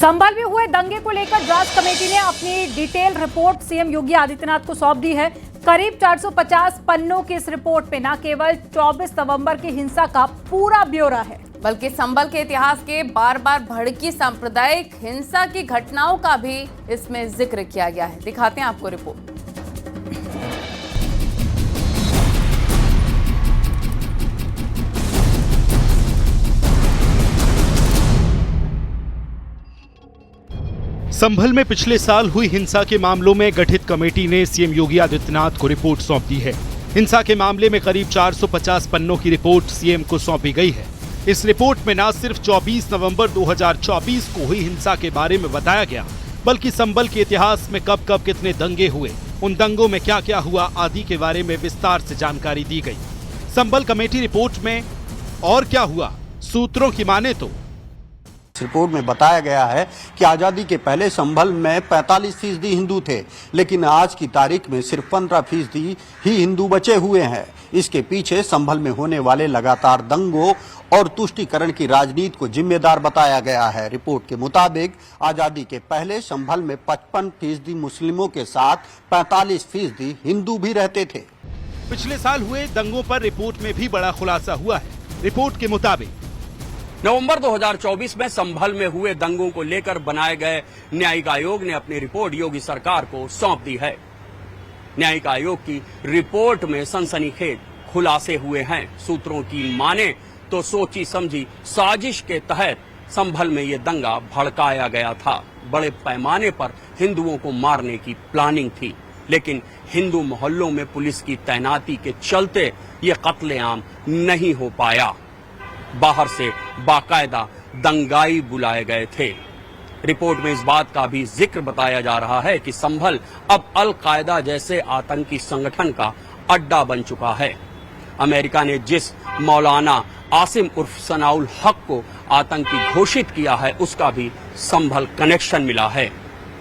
संभल में हुए दंगे को लेकर जांच कमेटी ने अपनी detail report CM Yogi Adityanath को सौंप दी है। करीब 450 पन्नों की इस रिपोर्ट में न केवल 24 नवंबर की हिंसा का पूरा ब्यौरा है, बल्कि संभल के इतिहास के बार बार भड़की सांप्रदायिक हिंसा की घटनाओं का भी इसमें जिक्र किया गया है। दिखाते हैं आपको रिपोर्ट। संभल में पिछले साल हुई हिंसा के मामलों में गठित कमेटी ने सीएम योगी आदित्यनाथ को रिपोर्ट सौंप दी है। हिंसा के मामले में करीब 450 पन्नों की रिपोर्ट सीएम को सौंपी गई है। इस रिपोर्ट में न सिर्फ 24 नवंबर 2024 को हुई हिंसा के बारे में बताया गया, बल्कि संभल के इतिहास में कब कब कितने दंगे हुए, उन दंगों में क्या क्या हुआ आदि के बारे में विस्तार से जानकारी दी गई। संभल कमेटी रिपोर्ट में और क्या हुआ, सूत्रों की माने तो रिपोर्ट में बताया गया है कि आजादी के पहले संभल में 45% हिंदू थे, लेकिन आज की तारीख में सिर्फ 15% ही हिंदू बचे हुए हैं। इसके पीछे संभल में होने वाले लगातार दंगों और तुष्टीकरण की राजनीति को जिम्मेदार बताया गया है। रिपोर्ट के मुताबिक आजादी के पहले संभल में 55% मुस्लिमों के साथ 45% हिंदू भी रहते थे। पिछले साल हुए दंगों पर रिपोर्ट में भी बड़ा खुलासा हुआ है। रिपोर्ट के मुताबिक नवंबर 2024 में संभल में हुए दंगों को लेकर बनाए गए न्यायिक आयोग ने अपनी रिपोर्ट योगी सरकार को सौंप दी है। न्यायिक आयोग की रिपोर्ट में सनसनीखेज खुलासे हुए हैं। सूत्रों की माने तो सोची समझी साजिश के तहत संभल में ये दंगा भड़काया गया था। बड़े पैमाने पर हिंदुओं को मारने की प्लानिंग थी, लेकिन हिंदू मोहल्लों में पुलिस की तैनाती के चलते ये कत्लेआम नहीं हो पाया। बाहर से बाकायदा दंगाई बुलाए गए थे। रिपोर्ट में इस बात का भी जिक्र बताया जा रहा है कि संभल अब अल कायदा जैसे आतंकी संगठन का अड्डा बन चुका है। अमेरिका ने जिस मौलाना आसिम उर्फ सनाउल हक को आतंकी घोषित किया है, उसका भी संभल कनेक्शन मिला है।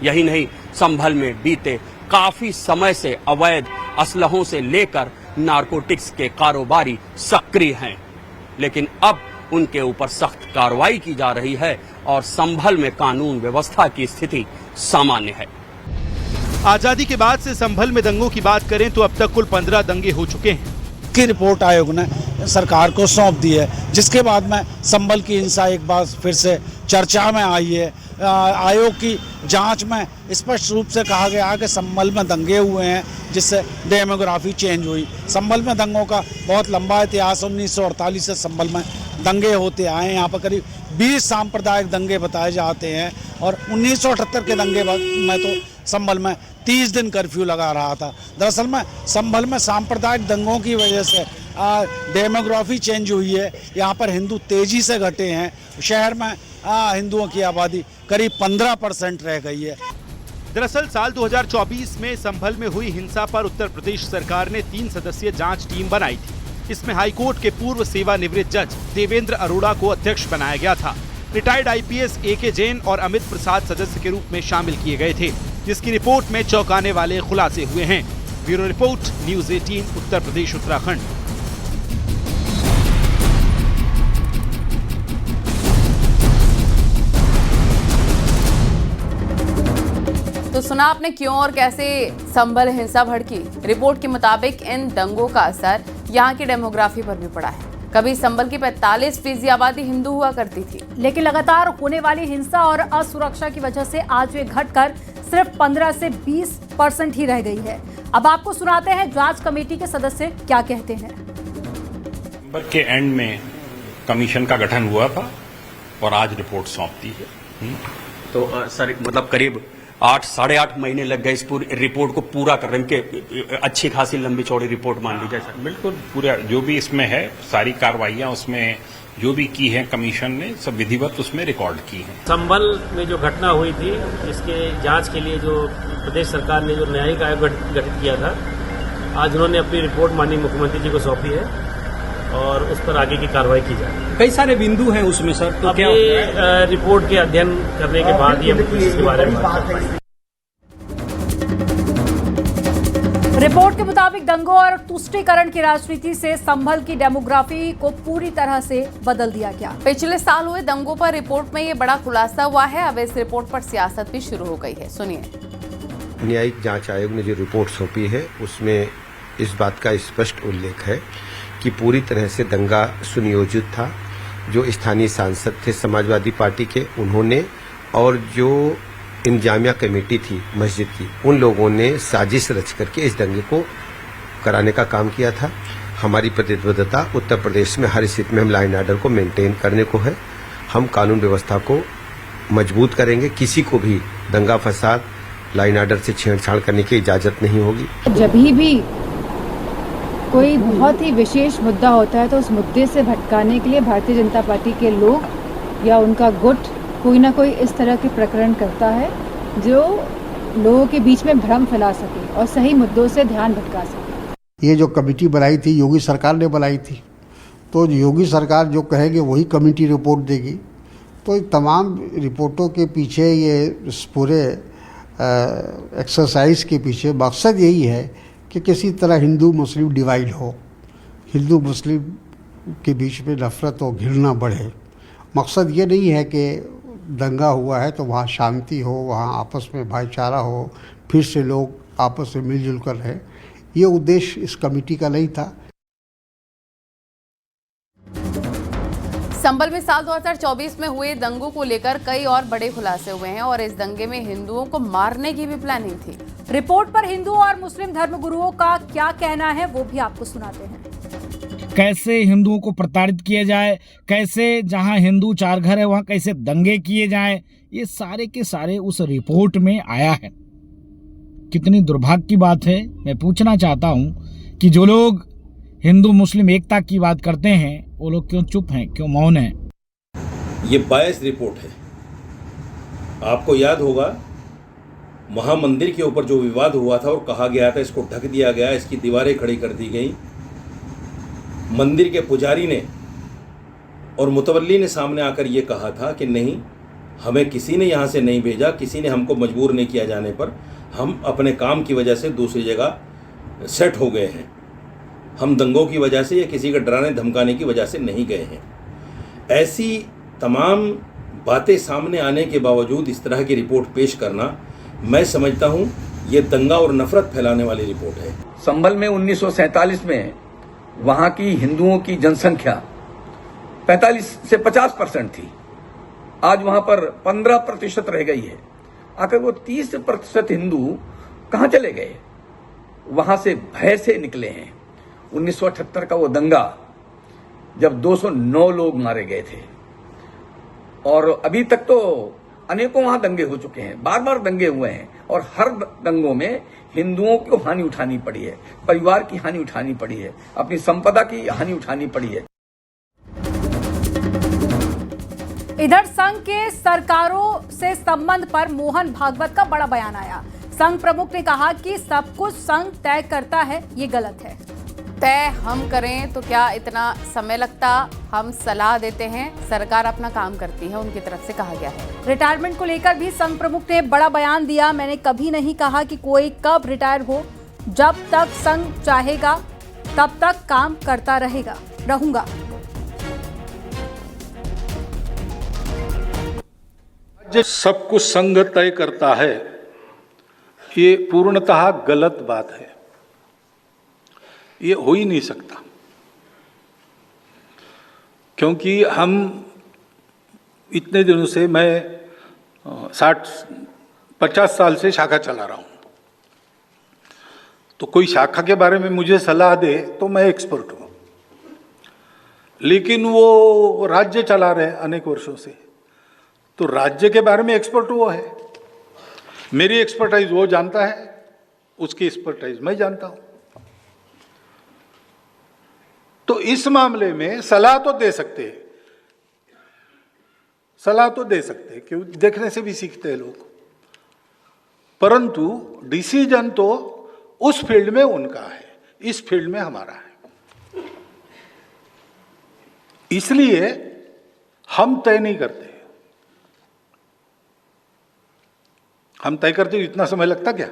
यही नहीं, संभल में बीते काफी समय से अवैध असलहों से लेकर नारकोटिक्स के कारोबारी सक्रिय हैं, लेकिन अब उनके ऊपर सख्त कार्रवाई की जा रही है और संभल में कानून व्यवस्था की स्थिति सामान्य है। आजादी के बाद से संभल में दंगों की बात करें तो अब तक कुल 15 दंगे हो चुके हैं। की रिपोर्ट आयोग ने सरकार को सौंप दी है, जिसके बाद में संभल की हिंसा एक बार फिर से चर्चा में आई है। आयोग की जांच में स्पष्ट रूप से कहा गया कि संभल में दंगे हुए हैं, जिससे डेमोग्राफी चेंज हुई। संभल में दंगों का बहुत लंबा इतिहास, 1948 से संभल में दंगे होते आए हैं। यहाँ पर करीब 20 सांप्रदायिक दंगे बताए जाते हैं और 1978 के दंगे में तो संभल में 30 दिन कर्फ्यू लगा रहा था। दरअसल में संभल में सांप्रदायिक दंगों की वजह से डेमोग्राफी चेंज हुई है। यहाँ पर हिंदू तेजी से घटे हैं। शहर में हिंदुओं की आबादी करीब 15% रह गई है। दरअसल साल 2024 में संभल में हुई हिंसा पर उत्तर प्रदेश सरकार ने 3 सदस्यीय जांच टीम बनाई थी। इसमें हाईकोर्ट के पूर्व सेवानिवृत्त जज देवेंद्र अरोड़ा को अध्यक्ष बनाया गया था। रिटायर्ड आईपीएस AK जैन और अमित प्रसाद सदस्य के रूप में शामिल किए गए थे, जिसकी रिपोर्ट में चौंकाने वाले खुलासे हुए हैं। Bureau report, news 18, Uttar Pradesh, Uttarakhand. तो सुना आपने क्यों और कैसे संभल हिंसा भड़की। रिपोर्ट के मुताबिक इन दंगों का असर यहाँ की डेमोग्राफी पर भी पड़ा है। कभी संभल की 45% आबादी हिंदू हुआ करती थी, लेकिन लगातार होने वाली हिंसा और असुरक्षा की वजह से आज वे घटकर सिर्फ 15 से 20% ही रह गई है। अब आपको सुनाते हैं जांच कमेटी के सदस्य क्या कहते हैं। नवंबर के एंड में कमीशन का गठन हुआ था और आज रिपोर्ट सौंप दी है। तो सर, मतलब करीब 8-8.5 महीने लग गए इस पूरी रिपोर्ट को पूरा करने में। अच्छी खासी लंबी चौड़ी रिपोर्ट मान लीजिए सर। बिल्कुल, पूरा जो भी इसमें है, सारी कार्रवाइयां उसमें जो भी की हैं कमीशन ने, सब विधिवत उसमें रिकॉर्ड की हैं। संभल में जो घटना हुई थी, इसके जांच के लिए जो प्रदेश सरकार ने जो न्यायिक आयोग गठित किया था, आज उन्होंने अपनी रिपोर्ट माननीय मुख्यमंत्री जी को सौंपी है और उस पर आगे की कार्रवाई की जाए। कई सारे बिंदु हैं उसमें सर, तो क्या रिपोर्ट के अध्ययन करने के बाद ही हम इसके बारे में बात करेंगे। रिपोर्ट के मुताबिक दंगों और तुष्टीकरण की राजनीति से संभल की डेमोग्राफी को पूरी तरह से बदल दिया गया। पिछले साल हुए दंगों पर रिपोर्ट में ये बड़ा खुलासा हुआ है। अब इस रिपोर्ट पर सियासत भी शुरू हो गई है। सुनिए। न्यायिक जांच आयोग ने जो रिपोर्ट सौंपी है उसमें इस बात का स्पष्ट उल्लेख है कि पूरी तरह से दंगा सुनियोजित था। जो स्थानीय सांसद थे समाजवादी पार्टी के, उन्होंने और जो इंतजामिया कमेटी थी मस्जिद की, उन लोगों ने साजिश रच करके इस दंगे को कराने का काम किया था। हमारी प्रतिबद्धता उत्तर प्रदेश में हर स्थिति में हम लॉ एंड ऑर्डर को मेंटेन करने को है। हम कानून व्यवस्था को मजबूत करेंगे। किसी को भी दंगा फसाद लॉ एंड ऑर्डर से छेड़छाड़ करने की इजाजत नहीं होगी। जब भी कोई बहुत ही विशेष मुद्दा होता है तो उस मुद्दे से भटकाने के लिए भारतीय जनता पार्टी के लोग या उनका गुट कोई ना कोई इस तरह के प्रकरण करता है जो लोगों के बीच में भ्रम फैला सके और सही मुद्दों से ध्यान भटका सके। ये जो कमेटी बनाई थी योगी सरकार ने बनाई थी, तो योगी सरकार जो कहेगी वही कमेटी रिपोर्ट देगी। तो तमाम रिपोर्टों के पीछे ये पूरे एक्सरसाइज के पीछे मकसद यही है कि किसी तरह हिंदू मुस्लिम डिवाइड हो, हिंदू मुस्लिम के बीच में नफरत और घृणा बढ़े। मकसद ये नहीं है कि दंगा हुआ है तो वहाँ शांति हो, वहाँ आपस में भाईचारा हो, फिर से लोग आपस में मिलजुल कर रहें। ये उद्देश्य इस कमेटी का नहीं था। संभल में साल 2024 में हुए दंगों को लेकर कई और बड़े खुलासे हुए हैं और इस दंगे में हिंदुओं को मारने की भी प्लानिंग थी। रिपोर्ट पर हिंदू और मुस्लिम धर्मगुरुओं का क्या कहना है वो भी आपको सुनाते हैं। कैसे हिंदुओं को प्रताड़ित किया जाए, कैसे जहां हिंदू चार घर है वहां कैसे दंगे किए जाएं, ये सारे के सारे उस रिपोर्ट में आया है। कितनी दुर्भाग्य की बात है। मैं पूछना चाहता हूं कि जो लोग हिंदू मुस्लिम एकता की बात करते हैं वो लोग क्यों चुप हैं, क्यों मौन हैं? ये बायस रिपोर्ट है। आपको याद होगा महामंदिर के ऊपर जो विवाद हुआ था और कहा गया था इसको ढक दिया गया, इसकी दीवारें खड़ी कर दी गई। मंदिर के पुजारी ने और मुतवल्ली ने सामने आकर ये कहा था कि नहीं, हमें किसी ने यहाँ से नहीं भेजा, किसी ने हमको मजबूर नहीं किया जाने पर हम अपने काम की वजह से दूसरी जगह सेट हो गए हैं। हम दंगों की वजह से या किसी का डराने धमकाने की वजह से नहीं गए हैं। ऐसी तमाम बातें सामने आने के बावजूद इस तरह की रिपोर्ट पेश करना, मैं समझता हूं ये दंगा और नफरत फैलाने वाली रिपोर्ट है। संभल में 1947 में वहां की हिंदुओं की जनसंख्या 45 से 50% थी। आज वहां पर 15% रह गई है। आखिर वो 30% हिंदू कहां चले गए? वहां से भय से निकले हैं। 1978 का वो दंगा जब 209 लोग मारे गए थे और अभी तक तो अनेकों वहां दंगे हो चुके हैं, बार बार दंगे हुए हैं और हर दंगों में हिंदुओं को हानि उठानी पड़ी है, परिवार की हानि उठानी पड़ी है, अपनी संपदा की हानि उठानी पड़ी है। इधर संघ के सरकारों से संबंध पर मोहन भागवत का बड़ा बयान आया। संघ प्रमुख ने कहा कि सब कुछ संघ तय करता है, ये गलत है। तय हम करें तो क्या इतना समय लगता? हम सलाह देते हैं, सरकार अपना काम करती है, उनकी तरफ से कहा गया है। रिटायरमेंट को लेकर भी संघ प्रमुख ने बड़ा बयान दिया। मैंने कभी नहीं कहा कि कोई कब रिटायर हो, जब तक संघ चाहेगा तब तक काम करता रहूंगा। सब कुछ संघ तय करता है, ये पूर्णतः गलत बात है। ये हो ही नहीं सकता, क्योंकि हम इतने दिनों से, मैं 50 साल से शाखा चला रहा हूं, तो कोई शाखा के बारे में मुझे सलाह दे तो मैं एक्सपर्ट हूं, लेकिन वो राज्य चला रहे अनेक वर्षों से, तो राज्य के बारे में एक्सपर्ट वो है। मेरी एक्सपर्टाइज वो जानता है, उसकी एक्सपर्टाइज मैं जानता हूं। तो इस मामले में सलाह तो दे सकते हैं, क्यों देखने से भी सीखते हैं लोग, परंतु डिसीजन तो उस फील्ड में उनका है, इस फील्ड में हमारा है। इसलिए हम तय नहीं करते। हम तय करते इतना समय लगता क्या?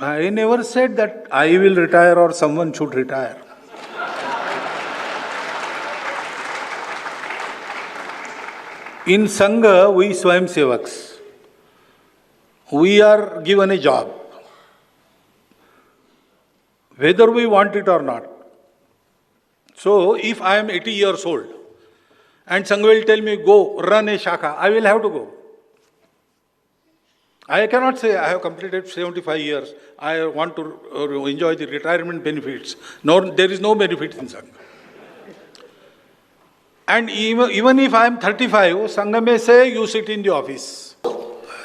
I never said that I will retire or someone should retire. In Sangha, we Swayamsevaks, we are given a job, whether we want it or not. So, if I am 80 years old and Sangha will tell me, go run a shaka, I will have to go. I cannot say I have completed 75 years, I want to enjoy the retirement benefits. No, there is no benefit in Sangha. And even if I am 35, Sangha may say, you sit in the office.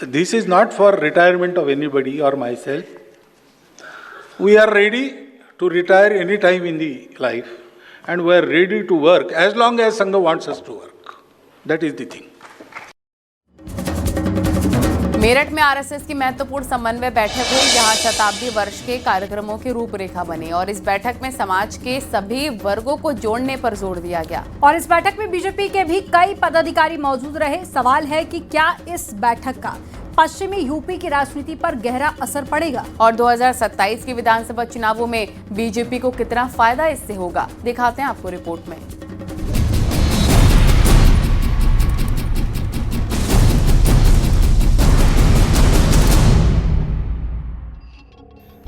This is not for retirement of anybody or myself. We are ready to retire any time in the life. And we are ready to work as long as Sangha wants us to work. That is the thing. Meerut में RSS की महत्वपूर्ण समन्वय बैठक हुई, जहां शताब्दी वर्ष के कार्यक्रमों की रूपरेखा बनी और इस बैठक में समाज के सभी वर्गों को जोड़ने पर जोर दिया गया। और इस बैठक में बीजेपी के भी कई पदाधिकारी मौजूद रहे। सवाल है कि क्या इस बैठक का पश्चिमी यूपी की राजनीति पर गहरा असर पड़ेगा और 2027 के विधानसभा चुनावों में बीजेपी को कितना फायदा इससे होगा, दिखाते हैं आपको रिपोर्ट में।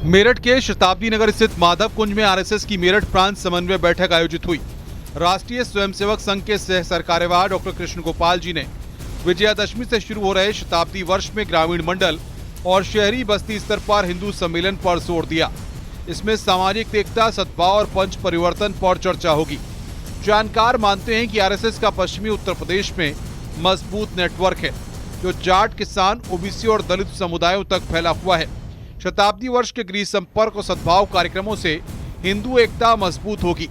मेरठ के शताब्दी नगर स्थित माधव कुंज में आरएसएस की मेरठ प्रांत समन्वय बैठक आयोजित हुई। राष्ट्रीय स्वयंसेवक संघ के सह सरकार्यवाह डॉक्टर कृष्ण गोपाल जी ने विजयादशमी से शुरू हो रहे शताब्दी वर्ष में ग्रामीण मंडल और शहरी बस्ती स्तर पर हिंदू सम्मेलन पर जोर दिया। इसमें सामाजिक एकता, सद्भाव और पंच परिवर्तन पर चर्चा होगी। जानकार मानते हैं कि आरएसएस का पश्चिमी उत्तर प्रदेश में मजबूत नेटवर्क है, जो जाट, किसान, ओबीसी और दलित समुदायों तक फैला हुआ है। शताब्दी वर्ष के गृह संपर्क और सद्भाव कार्यक्रमों से हिंदू एकता मजबूत होगी,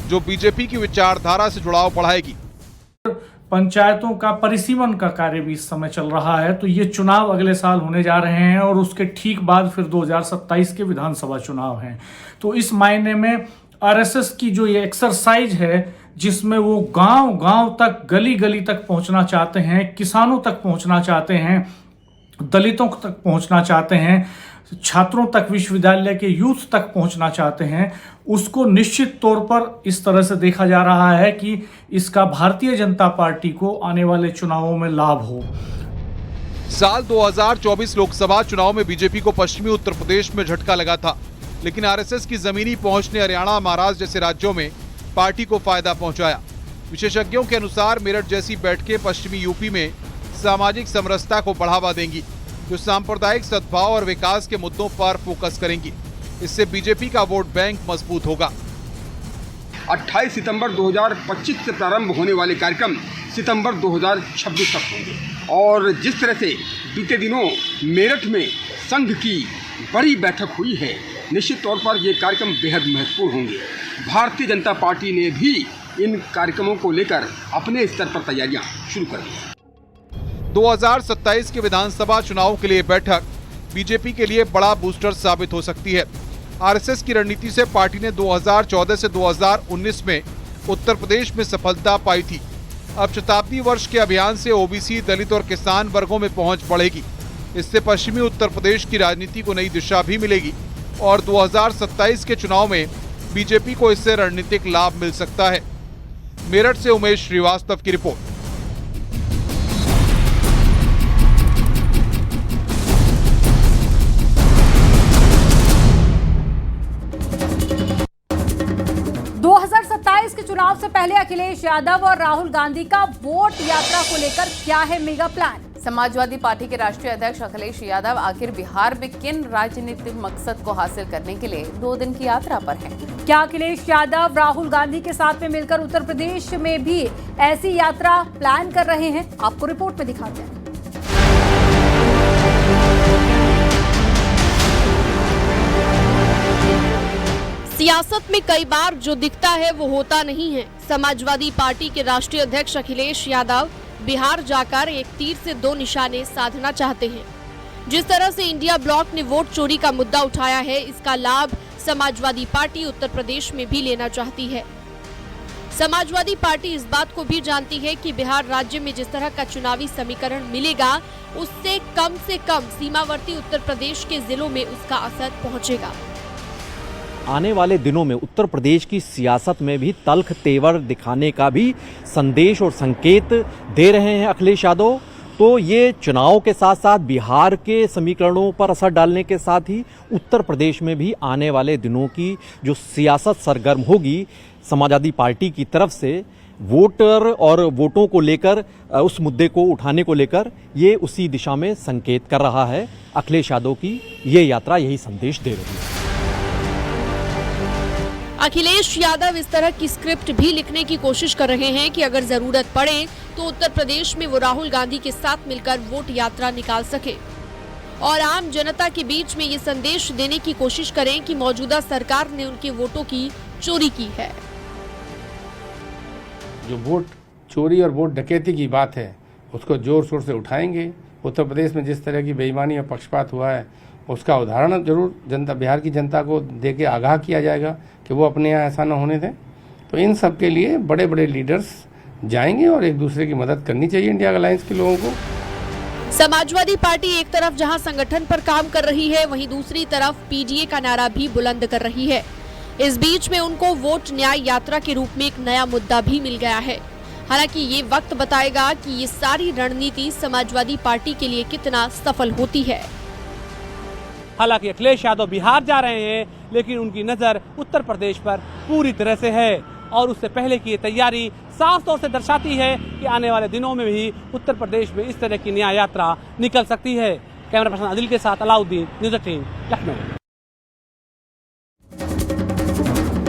जो बीजेपी की विचारधारा से जुड़ाव बढ़ाएगी। पंचायतों का परिसीमन का कार्य भी इस समय चल रहा है, तो ये चुनाव अगले साल होने जा रहे हैं और उसके ठीक बाद फिर 2027 के विधानसभा चुनाव हैं। तो इस मायने में आरएसएस की जो ये एक्सरसाइज है, जिसमें वो गांव-गांव तक, गली-गली तक पहुंचना चाहते हैं, किसानों तक पहुंचना चाहते हैं, दलितों तक पहुंचना चाहते हैं, छात्रों तक, विश्वविद्यालय के यूथ तक पहुंचना चाहते हैं, उसको निश्चित तौर पर इस तरह से देखा जा रहा है कि इसका भारतीय जनता पार्टी को आने वाले चुनावों में लाभ हो। साल 2024 लोकसभा चुनाव में बीजेपी को पश्चिमी उत्तर प्रदेश में झटका लगा था, लेकिन आरएसएस की जमीनी पहुंच ने हरियाणा, महाराष्ट्र जैसे राज्यों में पार्टी को फायदा पहुंचाया। विशेषज्ञों के अनुसार मेरठ जैसी बैठकें पश्चिमी यूपी में सामाजिक समरसता को बढ़ावा देंगी, जो सांप्रदायिक सद्भाव और विकास के मुद्दों पर फोकस करेंगी। इससे बीजेपी का वोट बैंक मजबूत होगा। 28 सितंबर 2025 से प्रारंभ होने वाले कार्यक्रम सितंबर 2026 तक होंगे और जिस तरह से बीते दिनों मेरठ में संघ की बड़ी बैठक हुई है, निश्चित तौर पर ये कार्यक्रम बेहद महत्वपूर्ण होंगे। भारतीय जनता पार्टी ने भी इन कार्यक्रमों को लेकर अपने स्तर पर तैयारियां शुरू कर दी। 2027 के विधानसभा चुनाव के लिए बैठक बीजेपी के लिए बड़ा बूस्टर साबित हो सकती है। आरएसएस की रणनीति से पार्टी ने 2014 से 2019 में उत्तर प्रदेश में सफलता पाई थी। अब शताब्दी वर्ष के अभियान से ओबीसी, दलित और किसान वर्गों में पहुंच बढ़ेगी। इससे पश्चिमी उत्तर प्रदेश की राजनीति को नई दिशा भी मिलेगी और 2027 के चुनाव में बीजेपी को इससे रणनीतिक लाभ मिल सकता है। मेरठ से उमेश श्रीवास्तव की रिपोर्ट। के चुनाव से पहले अखिलेश यादव और राहुल गांधी का वोट यात्रा को लेकर क्या है मेगा प्लान? समाजवादी पार्टी के राष्ट्रीय अध्यक्ष अखिलेश यादव आखिर बिहार में किन राजनीतिक मकसद को हासिल करने के लिए 2 दिन की यात्रा पर हैं? क्या अखिलेश यादव राहुल गांधी के साथ में मिलकर उत्तर प्रदेश में भी ऐसी यात्रा प्लान कर रहे हैं? आपको रिपोर्ट में दिखाते हैं। सियासत में कई बार जो दिखता है वो होता नहीं है। समाजवादी पार्टी के राष्ट्रीय अध्यक्ष अखिलेश यादव बिहार जाकर एक तीर से 2 निशाने साधना चाहते हैं। जिस तरह से इंडिया ब्लॉक ने वोट चोरी का मुद्दा उठाया है, इसका लाभ समाजवादी पार्टी उत्तर प्रदेश में भी लेना चाहती है। समाजवादी पार्टी इस बात को भी जानती है कि बिहार राज्य में जिस तरह का चुनावी समीकरण मिलेगा, उससे कम सीमावर्ती उत्तर प्रदेश के जिलों में उसका असर पहुंचेगा। आने वाले दिनों में उत्तर प्रदेश की सियासत में भी तल्ख तेवर दिखाने का भी संदेश और संकेत दे रहे हैं अखिलेश यादव। तो ये चुनाव के साथ साथ बिहार के समीकरणों पर असर डालने के साथ ही उत्तर प्रदेश में भी आने वाले दिनों की जो सियासत सरगर्म होगी समाजवादी पार्टी की तरफ से वोटर और वोटों को लेकर, उस मुद्दे को उठाने को लेकर, ये उसी दिशा में संकेत कर रहा है। अखिलेश यादव की ये यात्रा यही संदेश दे रही है। अखिलेश यादव इस तरह की स्क्रिप्ट भी लिखने की कोशिश कर रहे हैं कि अगर जरूरत पड़े तो उत्तर प्रदेश में वो राहुल गांधी के साथ मिलकर वोट यात्रा निकाल सके और आम जनता के बीच में ये संदेश देने की कोशिश करें कि मौजूदा सरकार ने उनके वोटों की चोरी की है। जो वोट चोरी और वोट डकैती की बात है उसको जोर शोर से उठाएंगे। उत्तर प्रदेश में जिस तरह की बेईमानी और पक्षपात हुआ है उसका उदाहरण जरूर बिहार की जनता को देके आगाह किया जाएगा कि वो अपने यहाँ ऐसा न होने दें। तो इन सब के लिए बड़े बड़े लीडर्स जाएंगे और एक दूसरे की मदद करनी चाहिए इंडिया अलायंस के लोगों को। समाजवादी पार्टी एक तरफ जहां संगठन पर काम कर रही है, वहीं दूसरी तरफ पीडीए का नारा भी बुलंद कर रही है। इस बीच में उनको वोट न्याय यात्रा के रूप में एक नया मुद्दा भी मिल गया है। हालांकि ये वक्त बताएगा कि ये सारी रणनीति समाजवादी पार्टी के लिए कितना सफल होती है। हालांकि अखिलेश यादव बिहार जा रहे हैं, लेकिन उनकी नजर उत्तर प्रदेश पर पूरी तरह से है और उससे पहले की ये तैयारी साफ तौर से दर्शाती है कि आने वाले दिनों में भी उत्तर प्रदेश में इस तरह की न्याय यात्रा निकल सकती है। कैमरा पर्सन आदिल के साथ अलाउद्दीन, न्यूज़ 18 लखनऊ।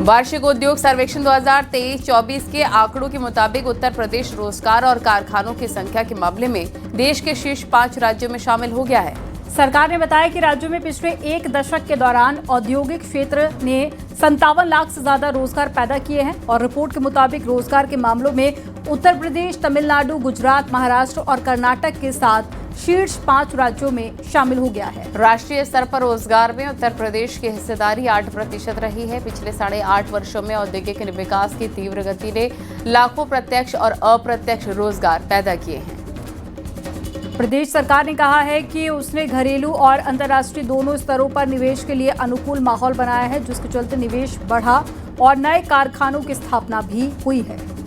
वार्षिक उद्योग सर्वेक्षण 2023-24 के आंकड़ों के मुताबिक उत्तर प्रदेश रोजगार और कारखानों की संख्या के मामले में देश के शीर्ष 5 राज्यों में शामिल हो गया है। सरकार ने बताया कि राज्यों में पिछले एक दशक के दौरान औद्योगिक क्षेत्र ने 57 लाख से ज्यादा रोजगार पैदा किए हैं और रिपोर्ट के मुताबिक रोजगार के मामलों में उत्तर प्रदेश, तमिलनाडु, गुजरात, महाराष्ट्र और कर्नाटक के साथ शीर्ष 5 राज्यों में शामिल हो गया है। राष्ट्रीय स्तर पर रोजगार में उत्तर प्रदेश की हिस्सेदारी 8% रही है। पिछले 8.5 वर्षों में औद्योगिक विकास की तीव्र गति ने लाखों प्रत्यक्ष और अप्रत्यक्ष रोजगार पैदा किए हैं। प्रदेश सरकार ने कहा है कि उसने घरेलू और अंतर्राष्ट्रीय दोनों स्तरों पर निवेश के लिए अनुकूल माहौल बनाया है, जिसके चलते निवेश बढ़ा और नए कारखानों की स्थापना भी हुई है।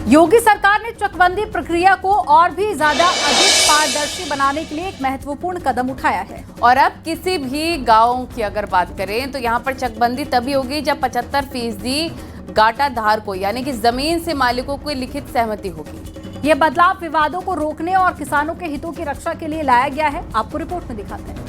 योगी सरकार ने चकबंदी प्रक्रिया को और भी ज्यादा अधिक पारदर्शी बनाने के लिए एक महत्वपूर्ण कदम उठाया है। और अब किसी भी गांव की अगर बात करें तो यहां पर चकबंदी तभी होगी जब 75% गाटा धारकों यानी कि जमीन से मालिकों को लिखित सहमति होगी। ये बदलाव विवादों को रोकने और किसानों के हितों की रक्षा के लिए लाया गया है। आपको रिपोर्ट में दिखाते हैं।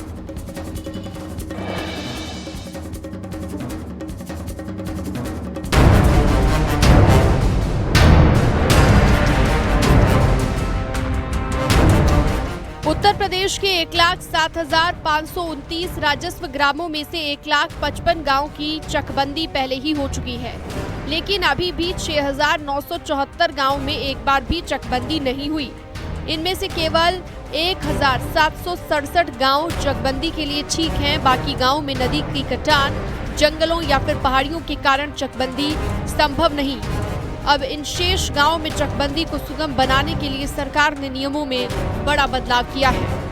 उत्तर प्रदेश के 1,07,529 राजस्व ग्रामों में से 1,55,000 गांव की चकबंदी पहले ही हो चुकी है, लेकिन अभी भी 6,974 गांव में एक बार भी चकबंदी नहीं हुई। इनमें से केवल 1,767 गांव चकबंदी के लिए ठीक हैं। बाकी गांव में नदी की कटान, जंगलों या फिर पहाड़ियों के कारण चकबंदी संभव नहीं। अब इन शेष गांव में चकबंदी को सुगम बनाने के लिए सरकार ने नियमों में बड़ा बदलाव किया है।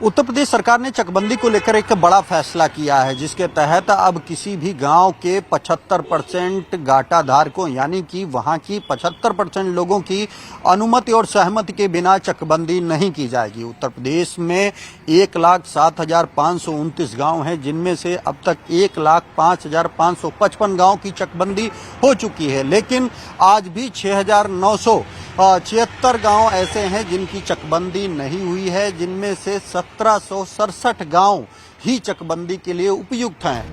उत्तर प्रदेश सरकार ने चकबंदी को लेकर एक बड़ा फैसला किया है, जिसके तहत अब किसी भी गांव के 75% गाटा धारकों यानी कि वहां की 75% लोगों की अनुमति और सहमति के बिना चकबंदी नहीं की जाएगी। उत्तर प्रदेश में 1,07,529 गांव हैं, जिनमें से अब तक 1,05,555 गांव की चकबंदी हो चुकी है, लेकिन आज भी 6,976 गांव ऐसे हैं जिनकी चकबंदी नहीं हुई है, जिनमें से 1,767 गांव ही चकबंदी के लिए उपयुक्त हैं।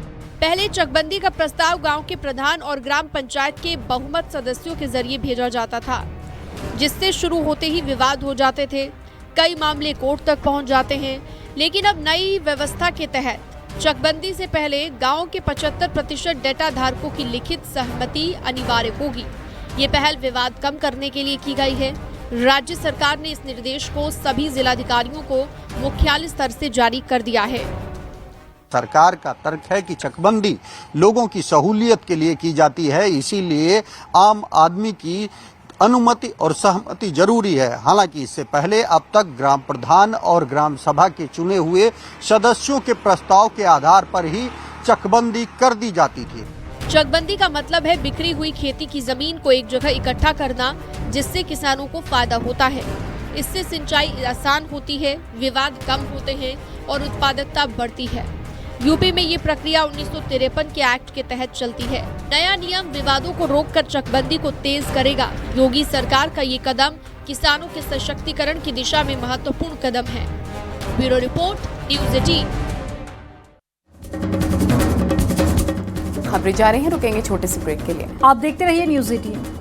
पहले चकबंदी का प्रस्ताव गांव के प्रधान और ग्राम पंचायत के बहुमत सदस्यों के जरिए भेजा जाता था, जिससे शुरू होते ही विवाद हो जाते थे। कई मामले कोर्ट तक पहुंच जाते हैं, लेकिन अब नई व्यवस्था के तहत चकबंदी से पहले गांव के 75% डेटा धारकों की लिखित सहमति अनिवार्य होगी। ये पहल विवाद कम करने के लिए की गई है। राज्य सरकार ने इस निर्देश को सभी जिलाधिकारियों को मुख्यालय स्तर से जारी कर दिया है। सरकार का तर्क है कि चकबंदी लोगों की सहूलियत के लिए की जाती है, इसीलिए आम आदमी की अनुमति और सहमति जरूरी है। हालांकि इससे पहले अब तक ग्राम प्रधान और ग्राम सभा के चुने हुए सदस्यों के प्रस्ताव के आधार पर ही चकबंदी कर दी जाती थी। चकबंदी का मतलब है बिखरी हुई खेती की जमीन को एक जगह इकट्ठा करना, जिससे किसानों को फायदा होता है। इससे सिंचाई आसान होती है, विवाद कम होते हैं और उत्पादकता बढ़ती है। यूपी में ये प्रक्रिया 1953 के एक्ट के तहत चलती है। नया नियम विवादों को रोककर चकबंदी को तेज करेगा। योगी सरकार का ये कदम किसानों के सशक्तिकरण की दिशा में महत्वपूर्ण कदम है। Bureau report, news 18। खबरें जा रही हैं, रुकेंगे छोटे से ब्रेक के लिए। आप देखते रहिए न्यूज़ 18।